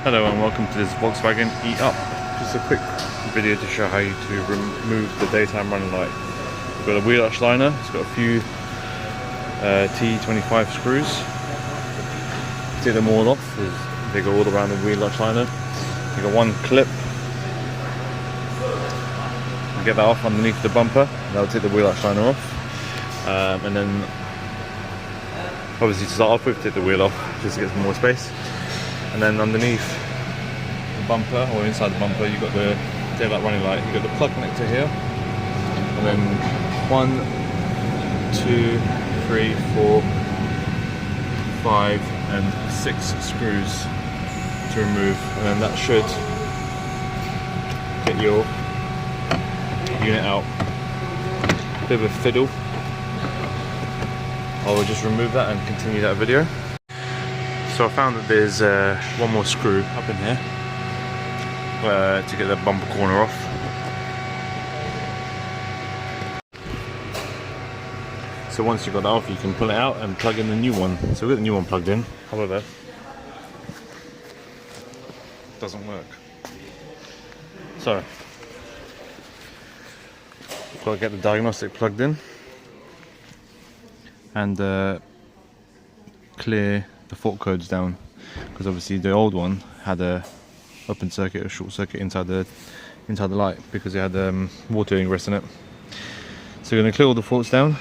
Hello and welcome to this Volkswagen E-Up. Just a quick video to show how to remove the daytime running light. We've got a wheel arch liner, it's got a few T25 screws. Take them all off, they go all around the wheel arch liner. You've got one clip. You get that off underneath the bumper, that'll take the wheel arch liner off. And then obviously to start off with, take the wheel off just to get some more space. And then underneath the bumper, or inside the bumper, you've got the daylight running light. You've got the plug connector here. And then 1, 2, 3, 4, 5 and 6 screws to remove. And then that should get your unit out. Bit of a fiddle. I will just remove that and continue that video. So I found that there's one more screw up in here to get the bumper corner off. So once you've got that off, you can pull it out and plug in the new one. So we've got the new one plugged in, however, it doesn't work. So I've got to get the diagnostic plugged in and clear the fault codes down, because obviously the old one had a open circuit or short circuit inside the light because it had water ingress in it. So we're going to clear all the faults down